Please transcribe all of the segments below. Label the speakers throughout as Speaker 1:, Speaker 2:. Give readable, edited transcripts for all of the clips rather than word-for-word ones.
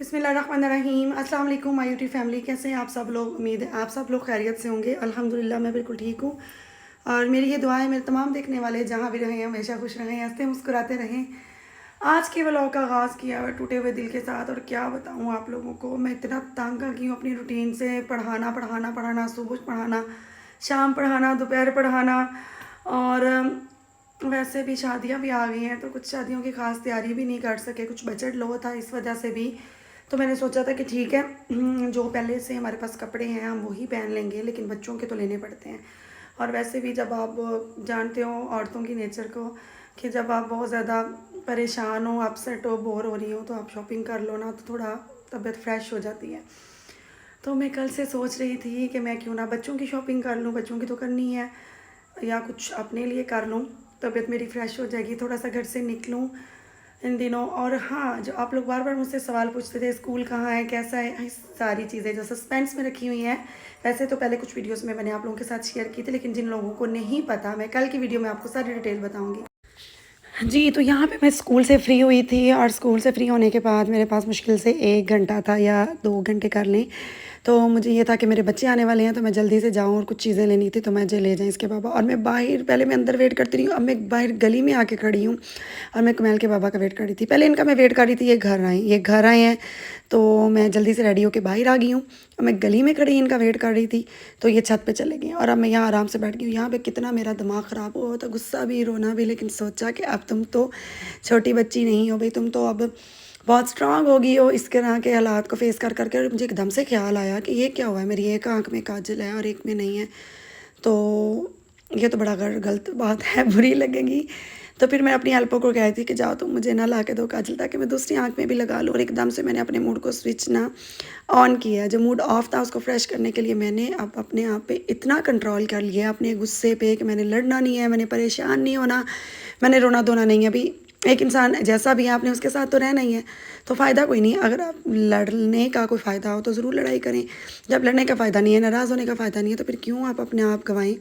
Speaker 1: बिस्मिल्लाहिर्रहमानिर्रहीम। अस्सलाम वालेकुम माय यूट्यूब फैमिली, कैसे हैं आप सब लोग। उम्मीद है आप सब लोग खैरियत से होंगे। अल्हम्दुलिल्लाह मैं बिल्कुल ठीक हूँ। और मेरी ये दुआ है मेरे तमाम देखने वाले जहाँ भी रहें हमेशा खुश रहें, हंसते मुस्कुराते रहें। आज के व्लॉग का आगाज़ किया है टूटे हुए दिल के साथ। और क्या बताऊँ आप लोगों को, मैं इतना तंग आ गई हूँ अपनी रूटीन से। पढ़ाना पढ़ाना पढ़ाना, सुबह पढ़ाना, शाम पढ़ाना, दोपहर पढ़ाना। और वैसे भी शादियां भी आ गई हैं तो कुछ शादियों की ख़ास तैयारी भी नहीं कर सके, कुछ बजट लो था इस वजह से भी। तो मैंने सोचा था कि ठीक है, जो पहले से हमारे पास कपड़े हैं हम वही पहन लेंगे, लेकिन बच्चों के तो लेने पड़ते हैं। और वैसे भी जब आप जानते हो औरतों की नेचर को, कि जब आप बहुत ज़्यादा परेशान हो, अपसेट हो, बोर हो रही हो, तो आप शॉपिंग कर लो ना, तो थोड़ा तबीयत फ्रेश हो जाती है। तो मैं कल से सोच रही थी कि मैं क्यों ना बच्चों की शॉपिंग कर लूँ, बच्चों की तो करनी है, या कुछ अपने लिए कर लूँ, तबीयत मेरी फ़्रेश हो जाएगी, थोड़ा सा घर से निकलूँ इन दिनों। और हाँ, जो आप लोग बार बार मुझसे सवाल पूछते थे स्कूल कहाँ है, कैसा है, ये सारी चीज़ें जो सस्पेंस में रखी हुई हैं। वैसे तो पहले कुछ वीडियोस में मैंने आप लोगों के साथ शेयर की थी, लेकिन जिन लोगों को नहीं पता, मैं कल की वीडियो में आपको सारी डिटेल बताऊँगी। जी, तो यहाँ पे मैं स्कूल से फ्री हुई थी, और स्कूल से फ्री होने के बाद मेरे पास मुश्किल से 1 घंटा था या 2 घंटे कर लें। तो मुझे ये था कि मेरे बच्चे आने वाले हैं, तो मैं जल्दी से जाऊँ और कुछ चीज़ें लेनी थी, तो मैं जो ले जाएँ इसके पापा। और मैं बाहर, पहले मैं अंदर वेट करती रही हूँ, अब मैं बाहर गली में आके खड़ी हूँ और मैं कुमैल के पापा का वेट कर रही थी। पहले इनका मैं वेट कर रही थी, ये घर आए हैं, तो मैं जल्दी से रेडी होके बाहर आ गई हूँ। अब मैं गली में खड़ी इनका वेट कर रही थी, तो ये छत पे चले गए और अब मैं यहाँ आराम से बैठ गई हूँ। यहाँ पे कितना मेरा दिमाग ख़राब हुआ था, गुस्सा भी रोना भी, लेकिन सोचा कि अब तुम तो छोटी बच्ची नहीं हो भाई, तुम तो अब बहुत स्ट्रांग हो गई हो इस तरह के हालात को फेस कर करके। और मुझे एकदम से ख्याल आया कि ये क्या हुआ है, मेरी एक आंख में काजल है और एक में नहीं है, तो ये तो बड़ा गलत बात है, बुरी लगेगी। तो फिर मैं अपनी हेल्पर को कह थी कि जाओ तुम मुझे ना ला के दो काजल, ताकि मैं दूसरी आंख में भी लगा लूँ। और एकदम से मैंने अपने मूड को स्विच ना ऑन किया। जो मूड ऑफ था उसको फ्रेश करने के लिए मैंने अब अपने आप पे इतना कंट्रोल कर लिया, अपने गुस्से पे, कि मैंने लड़ना नहीं है, मैंने परेशान नहीं होना, मैंने रोना धोना नहीं है। अभी एक इंसान जैसा भी है आपने उसके साथ तो रहना ही है, तो फ़ायदा कोई नहीं। अगर आप लड़ने का कोई फ़ायदा हो तो ज़रूर लड़ाई करें। जब लड़ने का फ़ायदा नहीं है, नाराज़ होने का फ़ायदा नहीं है, तो फिर क्यों आप अपने आप गंवाएं।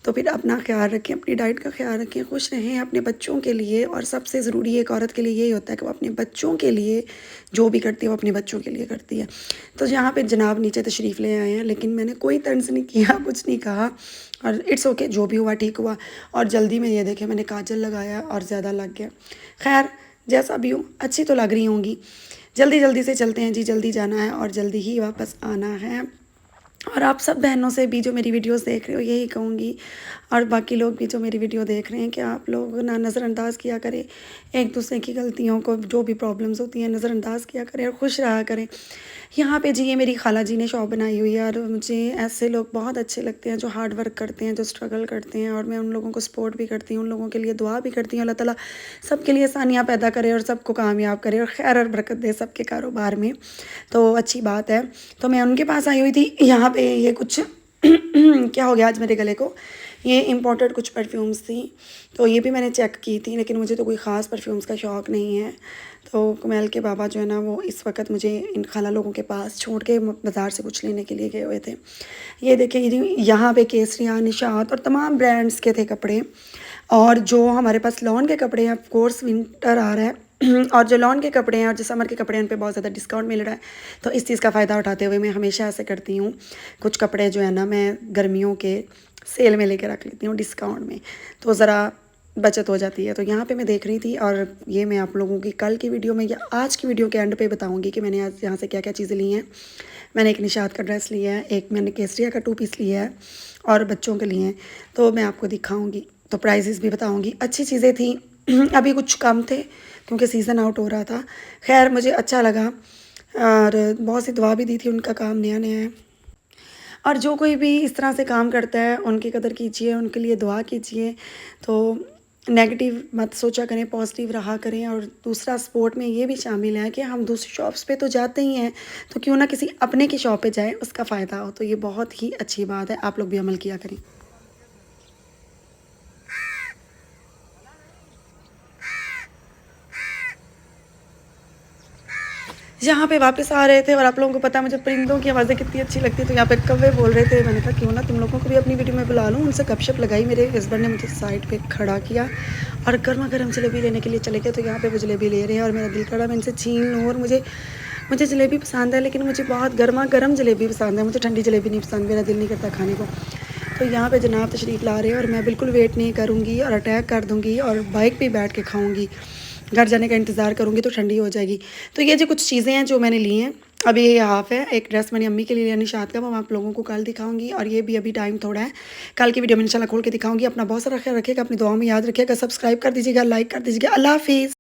Speaker 1: तो फिर अपना ख्याल रखें, अपनी डाइट का ख्याल रखें, खुश रहें अपने बच्चों के लिए। और सबसे ज़रूरी एक औरत के लिए यही होता है कि वो अपने बच्चों के लिए जो भी करती है वो अपने बच्चों के लिए करती है। तो यहाँ पे जनाब नीचे तशरीफ़ ले आए हैं, लेकिन मैंने कोई तंज नहीं किया, कुछ नहीं कहा, और इट्स ओके, जो भी हुआ ठीक हुआ। और जल्दी में ये देखे मैंने काजल लगाया और ज़्यादा लग गया। खैर, जैसा भी हो, अच्छी तो लग रही होंगी। जल्दी जल्दी से चलते हैं जी, जल्दी जाना है और जल्दी ही वापस आना है। और आप सब बहनों से भी जो मेरी वीडियोस देख रहे हो यही कहूँगी, और बाकी लोग भी जो मेरी वीडियो देख रहे हैं, कि आप लोग ना नज़रअंदाज किया करें एक दूसरे की गलतियों को, जो भी प्रॉब्लम्स होती हैं नज़रअंदाज किया करें और खुश रहा करें। यहाँ पे जी ये मेरी खाला जी ने शॉप बनाई हुई है, और मुझे ऐसे लोग बहुत अच्छे लगते हैं जो हार्ड वर्क करते हैं, जो स्ट्रगल करते हैं, और मैं उन लोगों को सपोर्ट भी करती हूँ, उन लोगों के लिए दुआ भी करती हूँ। अल्लाह ताला सबके लिए आसानियाँ पैदा करे और सबको कामयाब करे और खैर और बरकत दे सबके कारोबार में, तो अच्छी बात है। तो मैं उनके पास आई हुई थी। यहाँ पे ये कुछ क्या हो गया आज मेरे गले को, ये इम्पोर्टेड कुछ परफ्यूम्स थी, तो ये भी मैंने चेक की थी, लेकिन मुझे तो कोई ख़ास परफ्यूम्स का शौक़ नहीं है। तो कुमैल के बाबा जो है ना, वो इस वक्त मुझे इन खाला लोगों के पास छोड़ के बाज़ार से कुछ लेने के लिए गए हुए थे। ये देखिए, यहाँ पे केसरिया, निशात और तमाम ब्रांड्स के थे कपड़े। और जो हमारे पास लॉन के कपड़े हैं, ऑफ कोर्स विंटर आ रहा है और जो लॉन के कपड़े हैं और जो समर के कपड़े हैं, उन पे बहुत ज़्यादा डिस्काउंट मिल रहा है। तो इस चीज़ का फ़ायदा उठाते हुए मैं हमेशा ऐसे करती हूँ, कुछ कपड़े जो है ना मैं गर्मियों के सेल में लेके रख लेती हूँ डिस्काउंट में, तो ज़रा बचत हो जाती है। तो यहाँ पे मैं देख रही थी, और ये मैं आप लोगों की कल की वीडियो में या आज की वीडियो के एंड पे बताऊँगी कि मैंने आज यहाँ से क्या क्या चीज़ें ली हैं। मैंने एक निशात का ड्रेस लिया है, एक मैंने केसरिया का 2 पीस लिया है, और बच्चों के लिए हैं, तो मैं आपको दिखाऊँगी, तो प्राइजेस भी बताऊँगी। अच्छी चीज़ें थी अभी कुछ कम थे क्योंकि सीज़न आउट हो रहा था। खैर मुझे अच्छा लगा, और बहुत सी दुआ भी दी थी, उनका काम नया नया है। और जो कोई भी इस तरह से काम करता है उनकी कदर कीजिए, उनके लिए दुआ कीजिए। तो नेगेटिव मत सोचा करें, पॉजिटिव रहा करें। और दूसरा सपोर्ट में ये भी शामिल है कि हम दूसरी शॉप्स पे तो जाते ही हैं, तो क्यों ना किसी अपने की शॉप पे जाएं, उसका फ़ायदा हो। तो ये बहुत ही अच्छी बात है, आप लोग भी अमल किया करें। यहाँ पे वापस आ रहे थे, और आप लोगों को पता है मुझे परिंदों की आवाज़ें कितनी अच्छी लगती है, तो यहाँ पे कौवे बोल रहे थे। मैंने कहा क्यों ना तुम लोगों को भी अपनी वीडियो में बुला लूँ। उनसे गपशप लगाई, मेरे हस्बैंड ने मुझे साइड पे खड़ा किया और गर्मा गर्म जलेबी लेने के लिए चले गए। तो यहाँ पे वो जलेबी ले रहे हैं और मेरा दिल करा मैं इनसे छीन लूँ, और मुझे मुझे जलेबी पसंद है, लेकिन मुझे बहुत गर्मा गर्म जलेबी पसंद है, मुझे ठंडी जलेबी नहीं पसंद, मेरा दिल नहीं करता खाने को। तो यहाँ पे जनाब तशरीफ़ ला रहे हैं और मैं बिल्कुल वेट नहीं करूँगी और अटैक कर दूँगी और बाइक पे बैठ के खाऊँगी। घर जाने का इंतज़ार करूँगी तो ठंडी हो जाएगी। तो ये जो कुछ चीज़ें हैं जो मैंने ली हैं, अभी ये हाफ़ है, एक ड्रेस मैंने अम्मी के लिए लिया निशात का, वो मैं आप लोगों को कल दिखाऊँगी, और ये भी अभी टाइम थोड़ा है, कल की वीडियो में इंशाल्लाह खोल के दिखाऊँगी। अपना बहुत सारा ख्याल रखिएगा, अपनी दुआओं में याद रखिएगा, सब्सक्राइब कर दीजिएगा, लाइक कर दीजिएगा। अल्लाह हाफ़िज़।